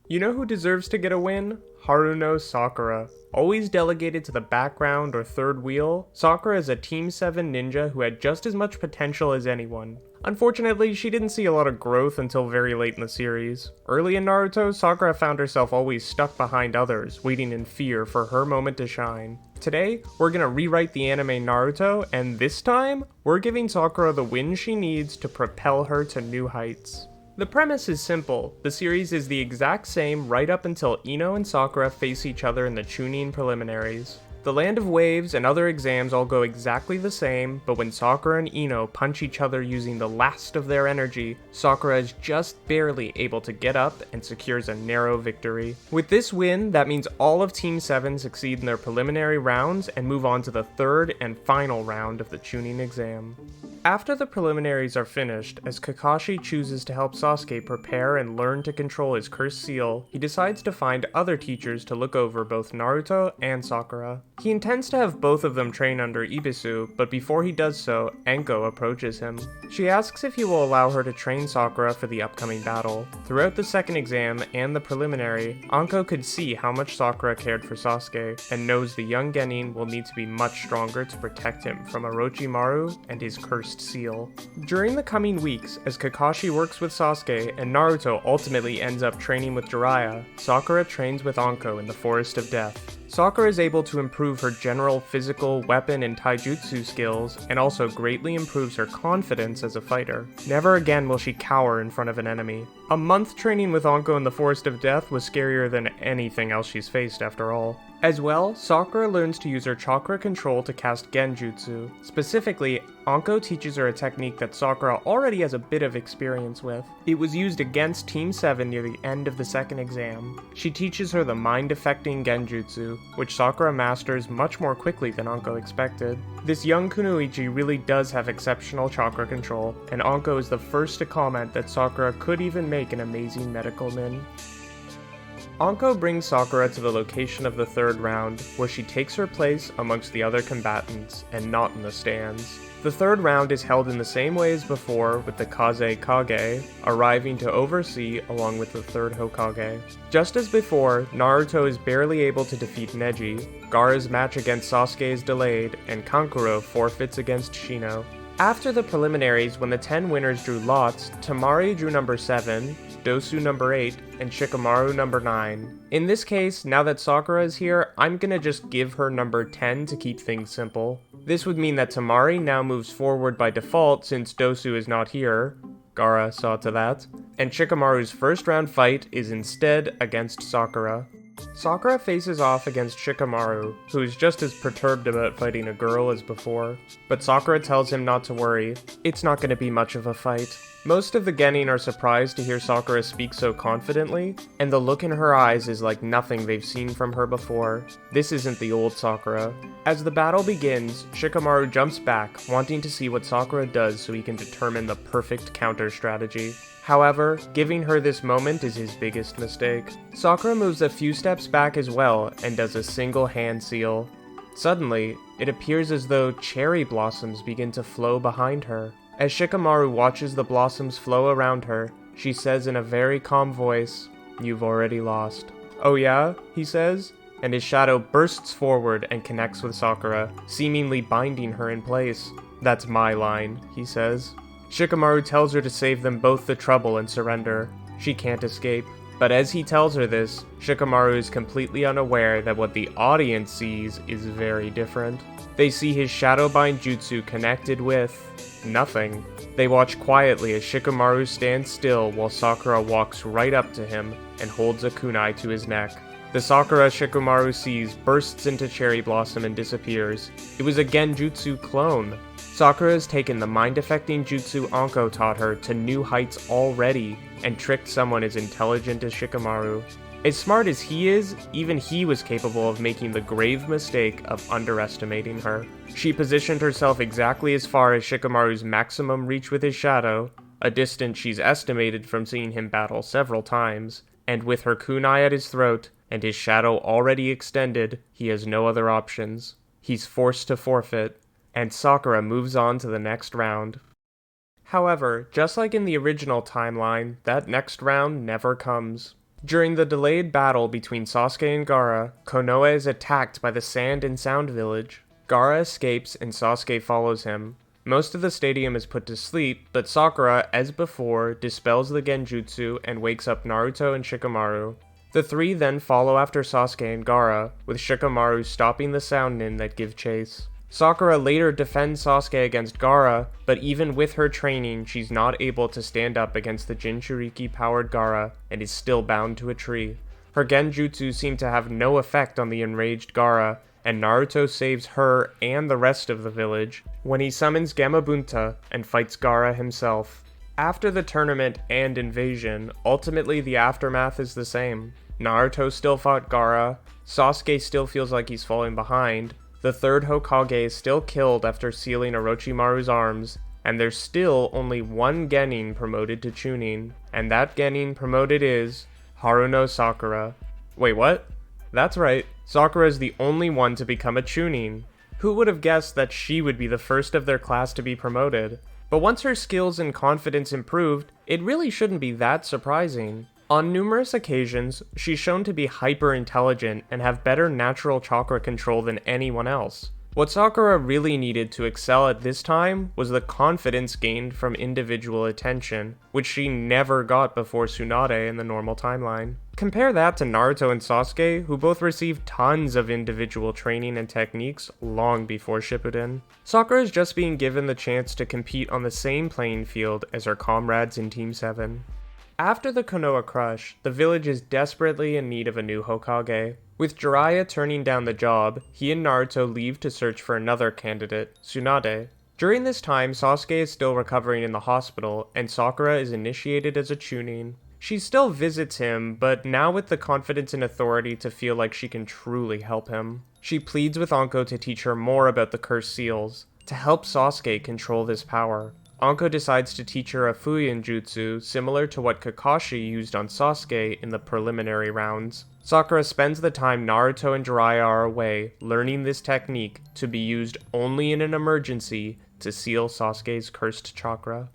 You know who deserves to get a win? Haruno Sakura. Always delegated to the background or third wheel, Sakura is a Team 7 ninja who had just as much potential as anyone. Unfortunately, she didn't see a lot of growth until very late in the series. Early in Naruto, Sakura found herself always stuck behind others, waiting in fear for her moment to shine. Today, we're gonna rewrite the anime Naruto, and this time, we're giving Sakura the win she needs to propel her to new heights. The premise is simple. The series is the exact same right up until Ino and Sakura face each other in the Chunin preliminaries. The Land of Waves and other exams all go exactly the same, but when Sakura and Ino punch each other using the last of their energy, Sakura is just barely able to get up and secures a narrow victory. With this win, that means all of Team 7 succeed in their preliminary rounds and move on to the third and final round of the Chunin Exam. After the preliminaries are finished, as Kakashi chooses to help Sasuke prepare and learn to control his cursed seal, he decides to find other teachers to look over both Naruto and Sakura. He intends to have both of them train under Ibisu, but before he does so, Anko approaches him. She asks if he will allow her to train Sakura for the upcoming battle. Throughout the second exam and the preliminary, Anko could see how much Sakura cared for Sasuke, and knows the young genin will need to be much stronger to protect him from Orochimaru and his cursed seal. During the coming weeks, as Kakashi works with Sasuke and Naruto ultimately ends up training with Jiraiya, Sakura trains with Anko in the Forest of Death. Sakura is able to improve her general physical, weapon, and taijutsu skills, and also greatly improves her confidence as a fighter. Never again will she cower in front of an enemy. A month training with Anko in the Forest of Death was scarier than anything else she's faced after all. As well, Sakura learns to use her chakra control to cast genjutsu. Specifically, Anko teaches her a technique that Sakura already has a bit of experience with. It was used against Team 7 near the end of the second exam. She teaches her the mind-affecting genjutsu, which Sakura masters much more quickly than Anko expected. This young kunoichi really does have exceptional chakra control, and Anko is the first to comment that Sakura could even make an amazing medical nin. Anko brings Sakura to the location of the third round, where she takes her place amongst the other combatants, and not in the stands. The third round is held in the same way as before, with the Kaze Kage arriving to oversee along with the third Hokage. Just as before, Naruto is barely able to defeat Neji, Gaara's match against Sasuke is delayed, and Kankuro forfeits against Shino. After the preliminaries, when the 10 winners drew lots, Temari drew number 7, Dosu number 8, and Shikamaru number 9. In this case, now that Sakura is here, I'm gonna just give her number 10 to keep things simple. This would mean that Temari now moves forward by default since Dosu is not here. Gaara saw to that. And Shikamaru's first round fight is instead against Sakura. Sakura faces off against Shikamaru, who is just as perturbed about fighting a girl as before. But Sakura tells him not to worry, it's not going to be much of a fight. Most of the genin are surprised to hear Sakura speak so confidently, and the look in her eyes is like nothing they've seen from her before. This isn't the old Sakura. As the battle begins, Shikamaru jumps back, wanting to see what Sakura does so he can determine the perfect counter strategy. However, giving her this moment is his biggest mistake. Sakura moves a few steps back as well and does a single hand seal. Suddenly, it appears as though cherry blossoms begin to flow behind her. As Shikamaru watches the blossoms flow around her, she says in a very calm voice, "You've already lost." "Oh yeah?" he says, and his shadow bursts forward and connects with Sakura, seemingly binding her in place. "That's my line," he says. Shikamaru tells her to save them both the trouble and surrender. She can't escape. But as he tells her this, Shikamaru is completely unaware that what the audience sees is very different. They see his Shadowbind Jutsu connected with nothing. They watch quietly as Shikamaru stands still while Sakura walks right up to him and holds a kunai to his neck. The Sakura Shikamaru sees bursts into cherry blossom and disappears. It was a Genjutsu clone. Sakura has taken the mind-affecting jutsu Anko taught her to new heights already, and tricked someone as intelligent as Shikamaru. As smart as he is, even he was capable of making the grave mistake of underestimating her. She positioned herself exactly as far as Shikamaru's maximum reach with his shadow, a distance she's estimated from seeing him battle several times, and with her kunai at his throat, and his shadow already extended, he has no other options. He's forced to forfeit, and Sakura moves on to the next round. However, just like in the original timeline, that next round never comes. During the delayed battle between Sasuke and Gaara, Konoha is attacked by the Sand and Sound Village. Gaara escapes and Sasuke follows him. Most of the stadium is put to sleep, but Sakura, as before, dispels the genjutsu and wakes up Naruto and Shikamaru. The three then follow after Sasuke and Gaara, with Shikamaru stopping the Sound Nin that give chase. Sakura later defends Sasuke against Gaara, but even with her training, she's not able to stand up against the Jinchuriki-powered Gaara and is still bound to a tree. Her genjutsu seem to have no effect on the enraged Gaara, and Naruto saves her and the rest of the village when he summons Gamabunta and fights Gaara himself. After the tournament and invasion, ultimately the aftermath is the same. Naruto still fought Gaara, Sasuke still feels like he's falling behind, the third Hokage is still killed after sealing Orochimaru's arms, and there's still only one genin promoted to Chunin, and that genin promoted is Haruno Sakura. Wait, what? That's right, Sakura is the only one to become a Chunin. Who would have guessed that she would be the first of their class to be promoted? But once her skills and confidence improved, it really shouldn't be that surprising. On numerous occasions, she's shown to be hyper-intelligent and have better natural chakra control than anyone else. What Sakura really needed to excel at this time was the confidence gained from individual attention, which she never got before Tsunade in the normal timeline. Compare that to Naruto and Sasuke, who both received tons of individual training and techniques long before Shippuden. Sakura is just being given the chance to compete on the same playing field as her comrades in Team 7. After the Konoha Crush, the village is desperately in need of a new Hokage. With Jiraiya turning down the job, he and Naruto leave to search for another candidate, Tsunade. During this time, Sasuke is still recovering in the hospital, and Sakura is initiated as a Chunin. She still visits him, but now with the confidence and authority to feel like she can truly help him. She pleads with Anko to teach her more about the cursed seals, to help Sasuke control this power. Anko decides to teach her a Fuyin jutsu similar to what Kakashi used on Sasuke in the preliminary rounds. Sakura spends the time Naruto and Jiraiya are away learning this technique to be used only in an emergency to seal Sasuke's cursed chakra.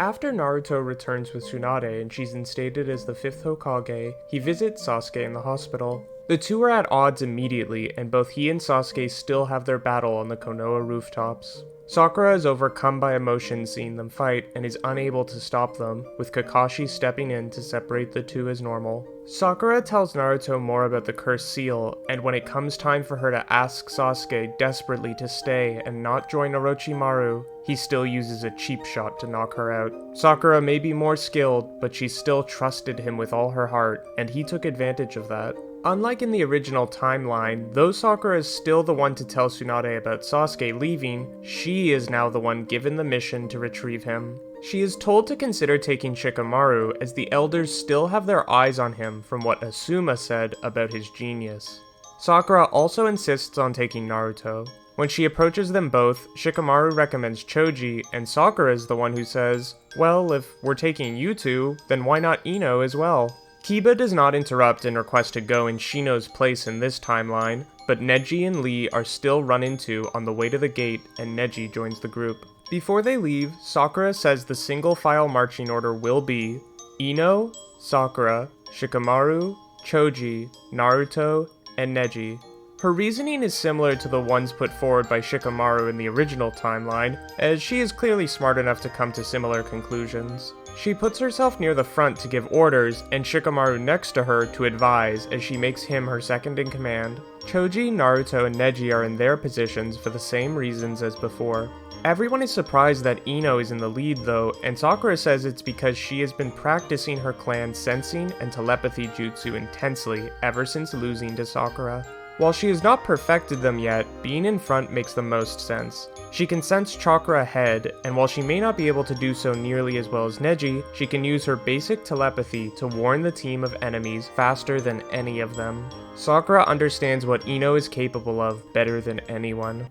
After Naruto returns with Tsunade and she's instated as the 5th Hokage, he visits Sasuke in the hospital. The two are at odds immediately, and both he and Sasuke still have their battle on the Konoha rooftops. Sakura is overcome by emotion seeing them fight and is unable to stop them, with Kakashi stepping in to separate the two as normal. Sakura tells Naruto more about the cursed seal, and when it comes time for her to ask Sasuke desperately to stay and not join Orochimaru, he still uses a cheap shot to knock her out. Sakura may be more skilled, but she still trusted him with all her heart, and he took advantage of that. Unlike in the original timeline, though Sakura is still the one to tell Tsunade about Sasuke leaving, she is now the one given the mission to retrieve him. She is told to consider taking Shikamaru as the elders still have their eyes on him from what Asuma said about his genius. Sakura also insists on taking Naruto. When she approaches them both, Shikamaru recommends Choji, and Sakura is the one who says, well, if we're taking you two, then why not Ino as well? Kiba does not interrupt and request to go in Shino's place in this timeline, but Neji and Lee are still run into on the way to the gate and Neji joins the group. Before they leave, Sakura says the single file marching order will be Ino, Sakura, Shikamaru, Choji, Naruto, and Neji. Her reasoning is similar to the ones put forward by Shikamaru in the original timeline, as she is clearly smart enough to come to similar conclusions. She puts herself near the front to give orders, and Shikamaru next to her to advise as she makes him her second in command. Choji, Naruto, and Neji are in their positions for the same reasons as before. Everyone is surprised that Ino is in the lead though, and Sakura says it's because she has been practicing her clan's sensing and telepathy jutsu intensely ever since losing to Sakura. While she has not perfected them yet, being in front makes the most sense. She can sense chakra ahead, and while she may not be able to do so nearly as well as Neji, she can use her basic telepathy to warn the team of enemies faster than any of them. Sakura understands what Ino is capable of better than anyone.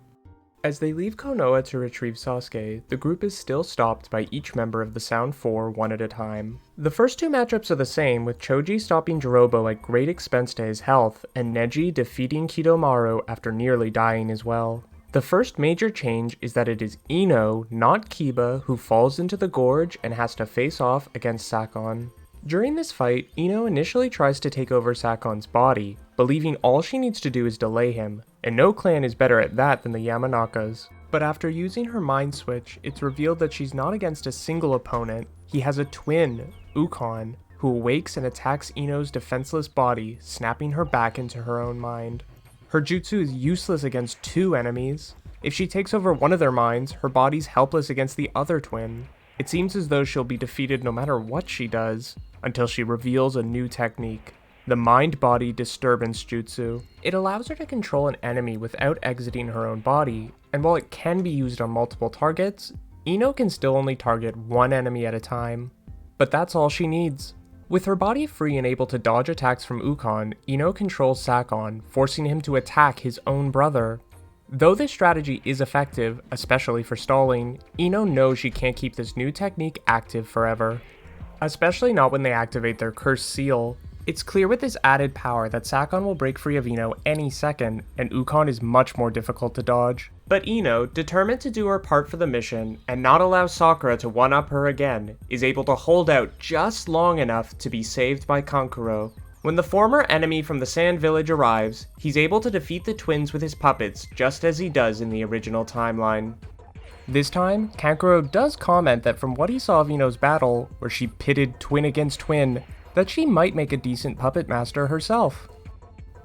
As they leave Konoha to retrieve Sasuke, the group is still stopped by each member of the Sound 4 one at a time. The first two matchups are the same, with Choji stopping Jirobo at great expense to his health, and Neji defeating Kidomaru after nearly dying as well. The first major change is that it is Ino, not Kiba, who falls into the gorge and has to face off against Sakon. During this fight, Ino initially tries to take over Sakon's body, believing all she needs to do is delay him, and no clan is better at that than the Yamanakas. But after using her mind switch, it's revealed that she's not against a single opponent. He has a twin, Ukon, who awakes and attacks Ino's defenseless body, snapping her back into her own mind. Her jutsu is useless against two enemies. If she takes over one of their minds, her body's helpless against the other twin. It seems as though she'll be defeated no matter what she does, until she reveals a new technique. The Mind-Body Disturbance Jutsu. It allows her to control an enemy without exiting her own body, and while it can be used on multiple targets, Ino can still only target one enemy at a time. But that's all she needs. With her body free and able to dodge attacks from Ukon, Ino controls Sakon, forcing him to attack his own brother. Though this strategy is effective, especially for stalling, Ino knows she can't keep this new technique active forever. Especially not when they activate their cursed seal. It's clear with this added power that Sakon will break free of Ino any second, and Ukon is much more difficult to dodge. But Ino, determined to do her part for the mission and not allow Sakura to one-up her again, is able to hold out just long enough to be saved by Kankuro. When the former enemy from the Sand Village arrives, he's able to defeat the twins with his puppets just as he does in the original timeline. This time, Kankuro does comment that from what he saw of Ino's battle, where she pitted twin against twin, that she might make a decent puppet master herself.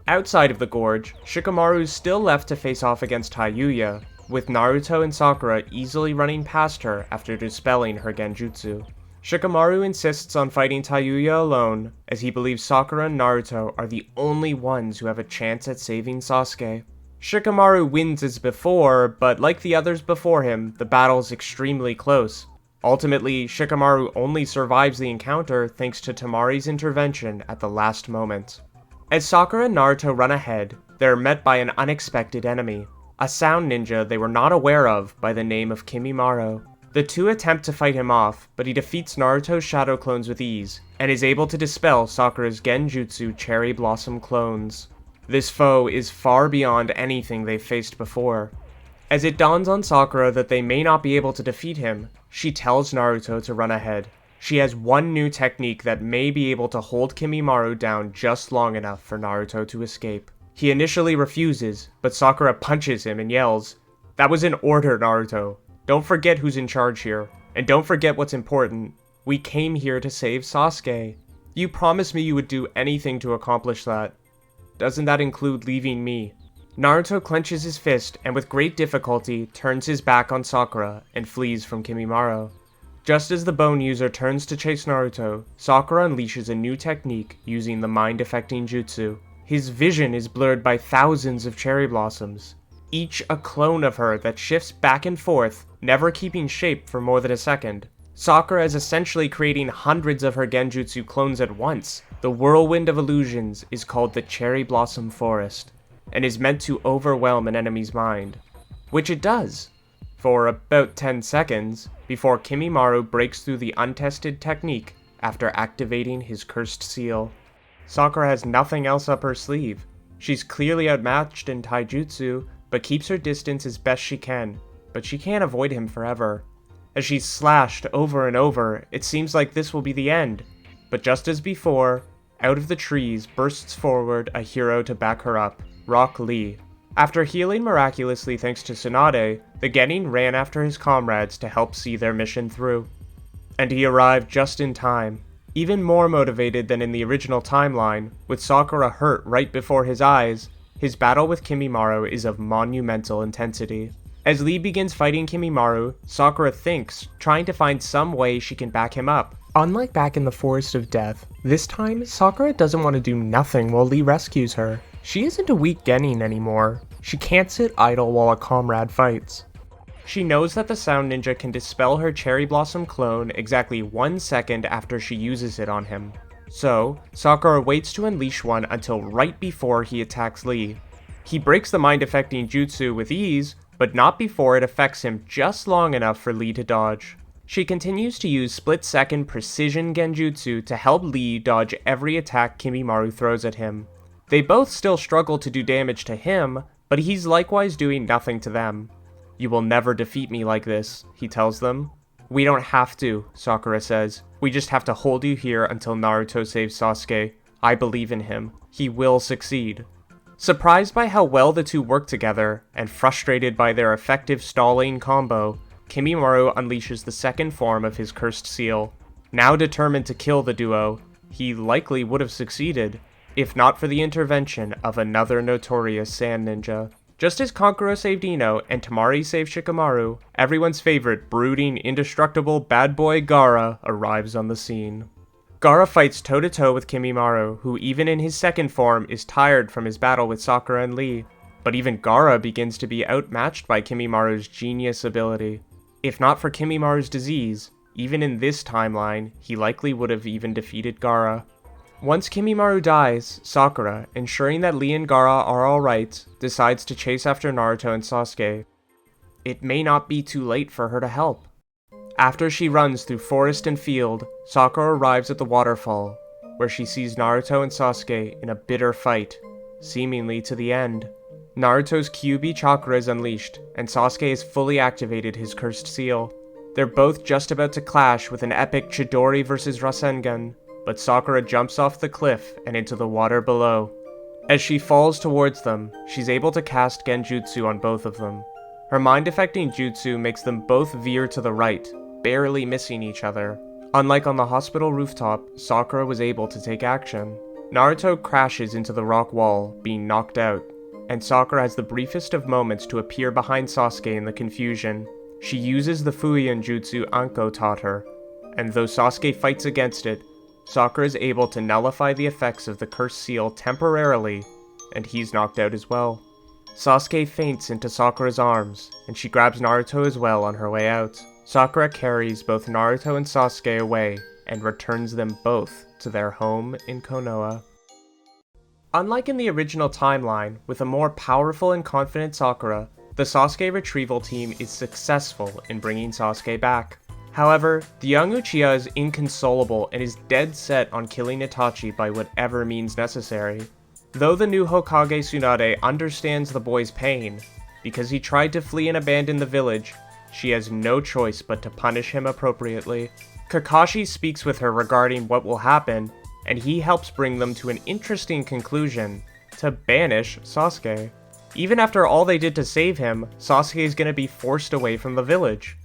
Outside of the gorge, Shikamaru is still left to face off against Hayuya, with Naruto and Sakura easily running past her after dispelling her genjutsu. Shikamaru insists on fighting Hayuya alone, as he believes Sakura and Naruto are the only ones who have a chance at saving Sasuke. Shikamaru wins as before, but like the others before him, the battle is extremely close. Ultimately, Shikamaru only survives the encounter thanks to Tamari's intervention at the last moment. As Sakura and Naruto run ahead, they are met by an unexpected enemy, a sound ninja they were not aware of by the name of Kimimaro. The two attempt to fight him off, but he defeats Naruto's shadow clones with ease, and is able to dispel Sakura's genjutsu cherry blossom clones. This foe is far beyond anything they've faced before. As it dawns on Sakura that they may not be able to defeat him, she tells Naruto to run ahead. She has one new technique that may be able to hold Kimimaro down just long enough for Naruto to escape. He initially refuses, but Sakura punches him and yells, "That was an order, Naruto. Don't forget who's in charge here, and don't forget what's important. We came here to save Sasuke. You promised me you would do anything to accomplish that. Doesn't that include leaving me?" Naruto clenches his fist and with great difficulty turns his back on Sakura and flees from Kimimaro. Just as the bone user turns to chase Naruto, Sakura unleashes a new technique using the mind-affecting jutsu. His vision is blurred by thousands of cherry blossoms, each a clone of her that shifts back and forth, never keeping shape for more than a second. Sakura is essentially creating hundreds of her genjutsu clones at once. The whirlwind of illusions is called the Cherry Blossom Forest, and is meant to overwhelm an enemy's mind. Which it does, for about 10 seconds, before Kimimaro breaks through the untested technique after activating his cursed seal. Sakura has nothing else up her sleeve. She's clearly outmatched in taijutsu, but keeps her distance as best she can, but she can't avoid him forever. As she's slashed over and over, it seems like this will be the end, but just as before, out of the trees bursts forward a hero to back her up, Rock Lee. After healing miraculously thanks to Tsunade, the Genin ran after his comrades to help see their mission through. And he arrived just in time, even more motivated than in the original timeline, with Sakura hurt right before his eyes. His battle with Kimimaro is of monumental intensity. As Lee begins fighting Kimimaro, Sakura thinks, trying to find some way she can back him up. Unlike back in the Forest of Death, this time Sakura doesn't want to do nothing while Lee rescues her. She isn't a weak genin anymore. She can't sit idle while a comrade fights. She knows that the Sound Ninja can dispel her Cherry Blossom clone exactly 1 second after she uses it on him. So, Sakura waits to unleash one until right before he attacks Lee. He breaks the mind-affecting jutsu with ease, but not before it affects him just long enough for Lee to dodge. She continues to use split-second precision genjutsu to help Lee dodge every attack Kimimaro throws at him. They both still struggle to do damage to him, but he's likewise doing nothing to them. "You will never defeat me like this," he tells them. "We don't have to," Sakura says. We just have to hold you here until Naruto saves Sasuke. I believe in him. He will succeed." Surprised by how well the two work together, and frustrated by their effective stalling combo, Kimimaro unleashes the second form of his cursed seal. Now determined to kill the duo, he likely would have succeeded, if not for the intervention of another notorious sand ninja. Just as Kankuro saved Ino and Tamari saved Shikamaru, everyone's favorite brooding, indestructible bad boy Gaara arrives on the scene. Gaara fights toe-to-toe with Kimimaro, who even in his second form is tired from his battle with Sakura and Lee, but even Gaara begins to be outmatched by Kimimaru's genius ability. If not for Kimimaru's disease, even in this timeline, he likely would have even defeated Gaara. Once Kimimaru dies, Sakura, ensuring that Lee and Gaara are alright, decides to chase after Naruto and Sasuke. It may not be too late for her to help. After she runs through forest and field, Sakura arrives at the waterfall, where she sees Naruto and Sasuke in a bitter fight, seemingly to the end. Naruto's Kyuubi chakra is unleashed, and Sasuke has fully activated his cursed seal. They're both just about to clash with an epic Chidori vs Rasengan, but Sakura jumps off the cliff and into the water below. As she falls towards them, she's able to cast Genjutsu on both of them. Her mind-affecting jutsu makes them both veer to the right, barely missing each other. Unlike on the hospital rooftop, Sakura was able to take action. Naruto crashes into the rock wall, being knocked out, and Sakura has the briefest of moments to appear behind Sasuke in the confusion. She uses the Fuian jutsu Anko taught her, and though Sasuke fights against it, Sakura is able to nullify the effects of the cursed seal temporarily, and he's knocked out as well. Sasuke faints into Sakura's arms, and she grabs Naruto as well on her way out. Sakura carries both Naruto and Sasuke away, and returns them both to their home in Konoha. Unlike in the original timeline, with a more powerful and confident Sakura, the Sasuke retrieval team is successful in bringing Sasuke back. However, the young Uchiha is inconsolable and is dead set on killing Itachi by whatever means necessary. Though the new Hokage Tsunade understands the boy's pain, because he tried to flee and abandon the village, she has no choice but to punish him appropriately. Kakashi speaks with her regarding what will happen, and he helps bring them to an interesting conclusion: to banish Sasuke. Even after all they did to save him, Sasuke is going to be forced away from the village.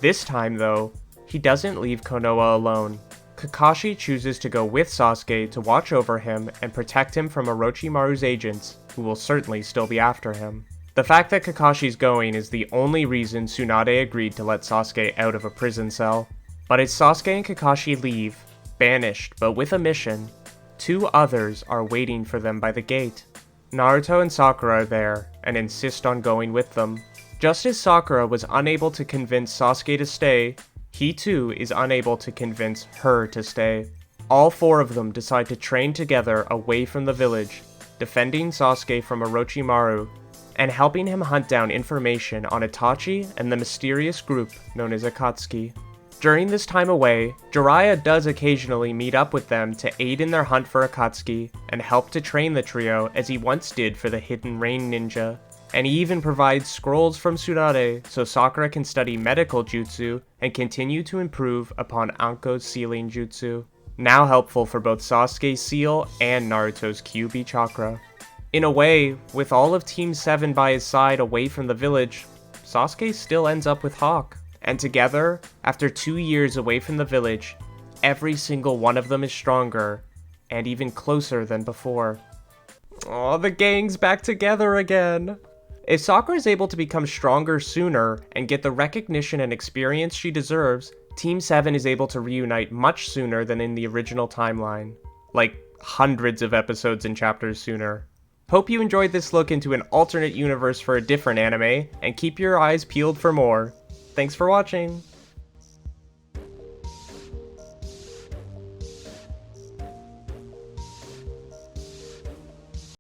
This time though, he doesn't leave Konoha alone. Kakashi chooses to go with Sasuke to watch over him and protect him from Orochimaru's agents, who will certainly still be after him. The fact that Kakashi's going is the only reason Tsunade agreed to let Sasuke out of a prison cell. But as Sasuke and Kakashi leave, banished but with a mission, two others are waiting for them by the gate. Naruto and Sakura are there, and insist on going with them. Just as Sakura was unable to convince Sasuke to stay, he too is unable to convince her to stay. All four of them decide to train together away from the village, defending Sasuke from Orochimaru, and helping him hunt down information on Itachi and the mysterious group known as Akatsuki. During this time away, Jiraiya does occasionally meet up with them to aid in their hunt for Akatsuki, and help to train the trio as he once did for the Hidden Rain Ninja. And he even provides scrolls from Tsunade so Sakura can study medical jutsu and continue to improve upon Anko's sealing jutsu, now helpful for both Sasuke's seal and Naruto's Kyuubi chakra. In a way, with all of Team 7 by his side away from the village, Sasuke still ends up with Hawk. And together, after 2 years away from the village, every single one of them is stronger, and even closer than before. Aw, the gang's back together again! If Sakura is able to become stronger sooner and get the recognition and experience she deserves, Team 7 is able to reunite much sooner than in the original timeline. Like, hundreds of episodes and chapters sooner. Hope you enjoyed this look into an alternate universe for a different anime, and keep your eyes peeled for more. Thanks for watching!